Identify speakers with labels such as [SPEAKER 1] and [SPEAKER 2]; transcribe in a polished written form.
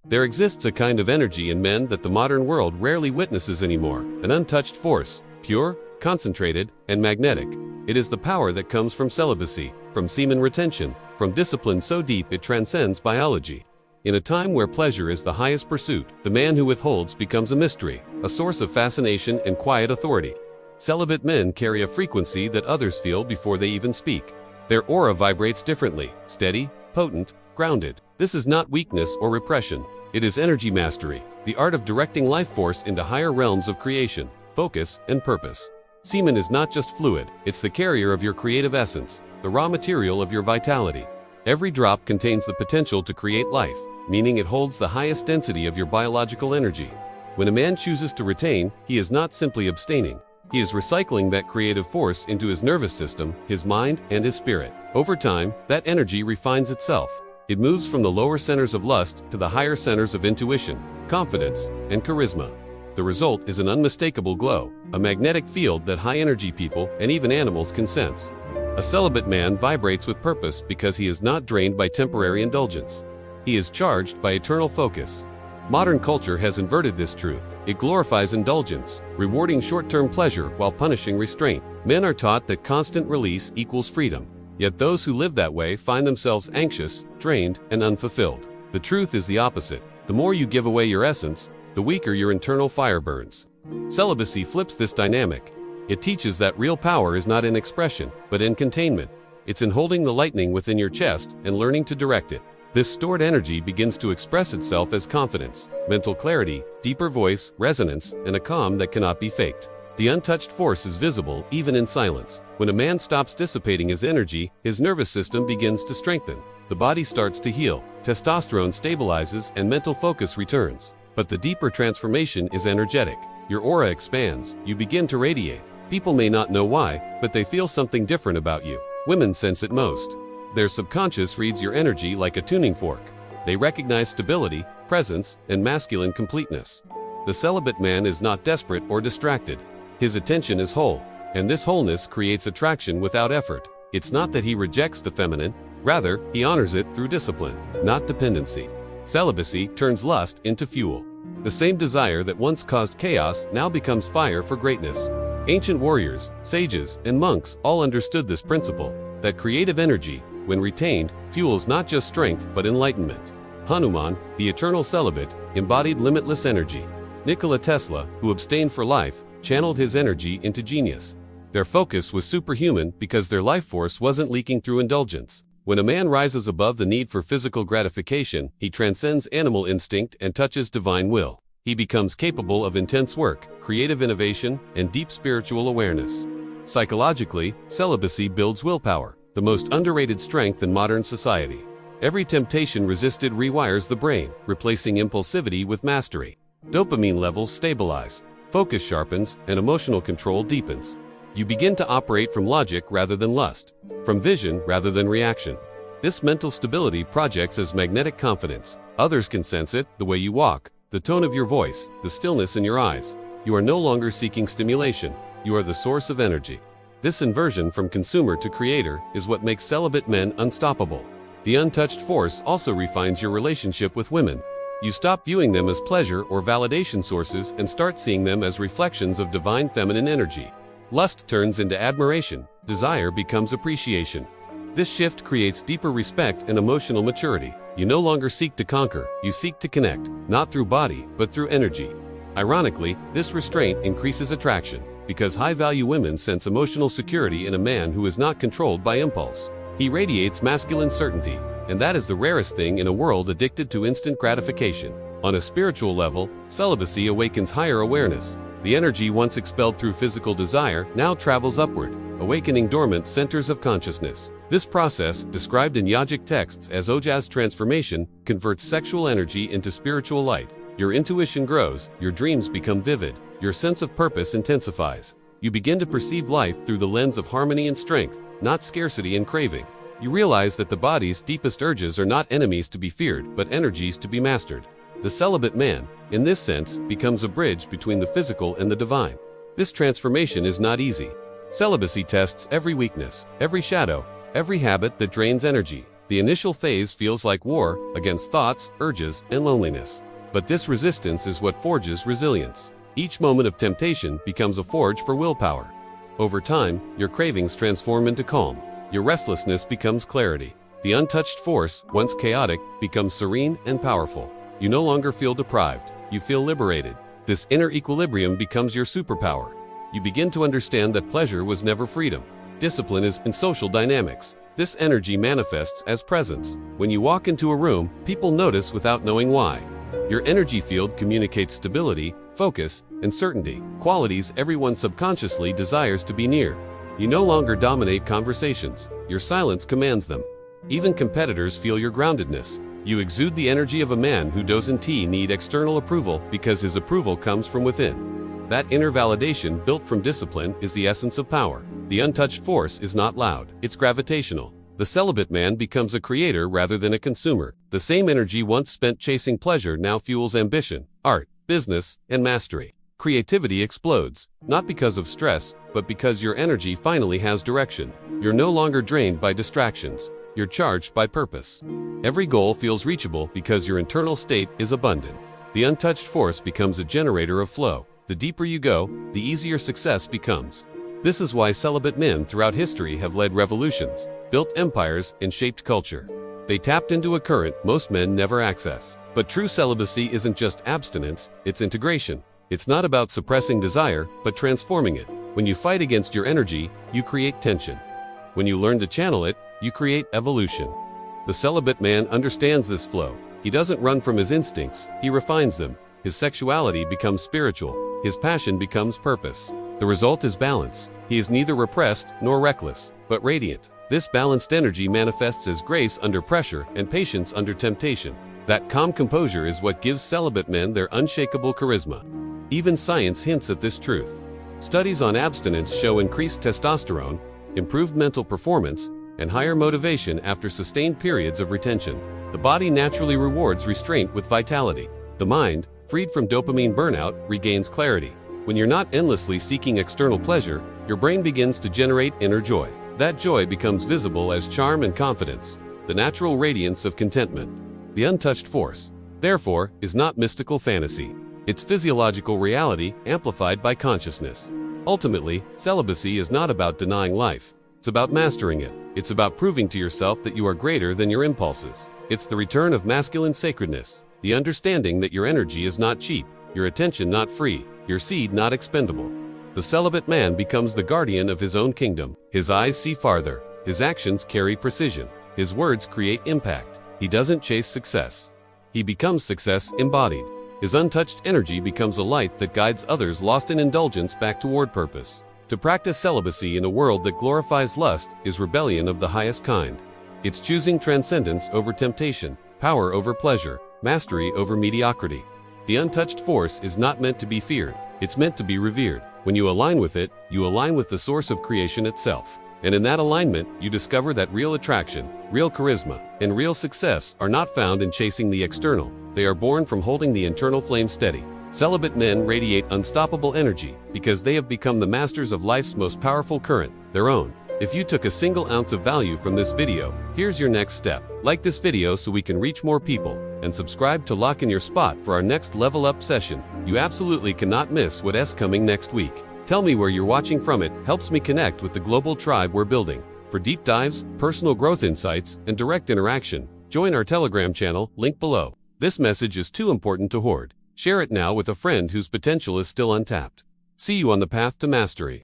[SPEAKER 1] There exists a kind of energy in men that the modern world rarely witnesses anymore, an untouched force, pure, concentrated, and magnetic. It is the power that comes from celibacy, from semen retention, from discipline so deep it transcends biology. In a time where pleasure is the highest pursuit, the man who withholds becomes a mystery, a source of fascination and quiet authority. Celibate men carry a frequency that others feel before they even speak. Their aura vibrates differently, steady, potent, grounded. This is not weakness or repression. It is energy mastery, the art of directing life force into higher realms of creation, focus, and purpose. Semen is not just fluid, it's the carrier of your creative essence, the raw material of your vitality. Every drop contains the potential to create life, meaning it holds the highest density of your biological energy. When a man chooses to retain, he is not simply abstaining. He is recycling that creative force into his nervous system, his mind, and his spirit. Over time, that energy refines itself. It moves from the lower centers of lust to the higher centers of intuition, confidence, and charisma. The result is an unmistakable glow, a magnetic field that high-energy people and even animals can sense. A celibate man vibrates with purpose because he is not drained by temporary indulgence. He is charged by eternal focus. Modern culture has inverted this truth. It glorifies indulgence, rewarding short-term pleasure while punishing restraint. Men are taught that constant release equals freedom. Yet those who live that way find themselves anxious, drained, and unfulfilled. The truth is the opposite. The more you give away your essence, the weaker your internal fire burns. Celibacy flips this dynamic. It teaches that real power is not in expression, but in containment. It's in holding the lightning within your chest and learning to direct it. This stored energy begins to express itself as confidence, mental clarity, deeper voice, resonance, and a calm that cannot be faked. The untouched force is visible even in silence. When a man stops dissipating his energy, his nervous system begins to strengthen. The body starts to heal, testosterone stabilizes, and mental focus returns. But the deeper transformation is energetic. Your aura expands, you begin to radiate. People may not know why, but they feel something different about you. Women sense it most. Their subconscious reads your energy like a tuning fork. They recognize stability, presence, and masculine completeness. The celibate man is not desperate or distracted. His attention is whole, and this wholeness creates attraction without effort. It's not that he rejects the feminine, rather, he honors it through discipline, not dependency. Celibacy turns lust into fuel. The same desire that once caused chaos now becomes fire for greatness. Ancient warriors, sages, and monks all understood this principle, that creative energy, when retained, fuels not just strength but enlightenment. Hanuman, the eternal celibate, embodied limitless energy. Nikola Tesla, who abstained for life, channeled his energy into genius. Their focus was superhuman because their life force wasn't leaking through indulgence. When a man rises above the need for physical gratification, he transcends animal instinct and touches divine will. He becomes capable of intense work, creative innovation, and deep spiritual awareness. Psychologically, celibacy builds willpower, the most underrated strength in modern society. Every temptation resisted rewires the brain, replacing impulsivity with mastery. Dopamine levels stabilize, focus sharpens, and emotional control deepens. You begin to operate from logic rather than lust, from vision rather than reaction. This mental stability projects as magnetic confidence. Others can sense it, the way you walk, the tone of your voice, the stillness in your eyes. You are no longer seeking stimulation. You are the source of energy. This inversion from consumer to creator is what makes celibate men unstoppable. The untouched force also refines your relationship with women. You stop viewing them as pleasure or validation sources and start seeing them as reflections of divine feminine energy. Lust turns into admiration, desire becomes appreciation. This shift creates deeper respect and emotional maturity. You no longer seek to conquer, you seek to connect, not through body, but through energy. Ironically, this restraint increases attraction, because high-value women sense emotional security in a man who is not controlled by impulse. He radiates masculine certainty, and that is the rarest thing in a world addicted to instant gratification. On a spiritual level, celibacy awakens higher awareness. The energy once expelled through physical desire now travels upward, awakening dormant centers of consciousness. This process, described in yogic texts as Ojja's transformation, converts sexual energy into spiritual light. Your intuition grows, your dreams become vivid, your sense of purpose intensifies. You begin to perceive life through the lens of harmony and strength, not scarcity and craving. You realize that the body's deepest urges are not enemies to be feared, but energies to be mastered. The celibate man, in this sense, becomes a bridge between the physical and the divine. This transformation is not easy. Celibacy tests every weakness, every shadow, every habit that drains energy. The initial phase feels like war against thoughts, urges, and loneliness. But this resistance is what forges resilience. Each moment of temptation becomes a forge for willpower. Over time, your cravings transform into calm. Your restlessness becomes clarity. The untouched force, once chaotic, becomes serene and powerful. You no longer feel deprived. You feel liberated. This inner equilibrium becomes your superpower. You begin to understand that pleasure was never freedom. Discipline is in social dynamics. This energy manifests as presence. When you walk into a room, people notice without knowing why. Your energy field communicates stability, focus, and certainty, qualities everyone subconsciously desires to be near. You no longer dominate conversations. Your silence commands them. Even competitors feel your groundedness. You exude the energy of a man who doesn't need external approval because his approval comes from within. That inner validation built from discipline is the essence of power. The untouched force is not loud, it's gravitational. The celibate man becomes a creator rather than a consumer. The same energy once spent chasing pleasure now fuels ambition, art, business, and mastery. Creativity explodes, not because of stress, but because your energy finally has direction. You're no longer drained by distractions. You're charged by purpose. Every goal feels reachable because your internal state is abundant. The untouched force becomes a generator of flow. The deeper you go, the easier success becomes. This is why celibate men throughout history have led revolutions, built empires, and shaped culture. They tapped into a current most men never access. But true celibacy isn't just abstinence, it's integration. It's not about suppressing desire, but transforming it. When you fight against your energy, you create tension. When you learn to channel it, you create evolution. The celibate man understands this flow. He doesn't run from his instincts, he refines them. His sexuality becomes spiritual. His passion becomes purpose. The result is balance. He is neither repressed nor reckless, but radiant. This balanced energy manifests as grace under pressure and patience under temptation. That calm composure is what gives celibate men their unshakable charisma. Even science hints at this truth. Studies on abstinence show increased testosterone, improved mental performance, and higher motivation after sustained periods of retention. The body naturally rewards restraint with vitality. The mind, freed from dopamine burnout, regains clarity. When you're not endlessly seeking external pleasure, your brain begins to generate inner joy. That joy becomes visible as charm and confidence, the natural radiance of contentment. The untouched force, therefore, is not mystical fantasy. It's physiological reality amplified by consciousness. Ultimately, celibacy is not about denying life. It's about mastering it. It's about proving to yourself that you are greater than your impulses. It's the return of masculine sacredness, the understanding that your energy is not cheap, your attention not free, your seed not expendable. The celibate man becomes the guardian of his own kingdom. His eyes see farther. His actions carry precision. His words create impact. He doesn't chase success. He becomes success embodied. His untouched energy becomes a light that guides others lost in indulgence back toward purpose. To practice celibacy in a world that glorifies lust is rebellion of the highest kind. It's choosing transcendence over temptation, power over pleasure, mastery over mediocrity. The untouched force is not meant to be feared, it's meant to be revered. When you align with it, you align with the source of creation itself. And in that alignment, you discover that real attraction, real charisma, and real success are not found in chasing the external. They are born from holding the internal flame steady. Celibate men radiate unstoppable energy because they have become the masters of life's most powerful current, their own. If you took a single ounce of value from this video, here's your next step. Like this video so we can reach more people, and subscribe to lock in your spot for our next level up session. You absolutely cannot miss what's coming next week. Tell me where you're watching from. It helps me connect with the global tribe we're building. For deep dives, personal growth insights, and direct interaction, join our Telegram channel, link below. This message is too important to hoard. Share it now with a friend whose potential is still untapped. See you on the path to mastery.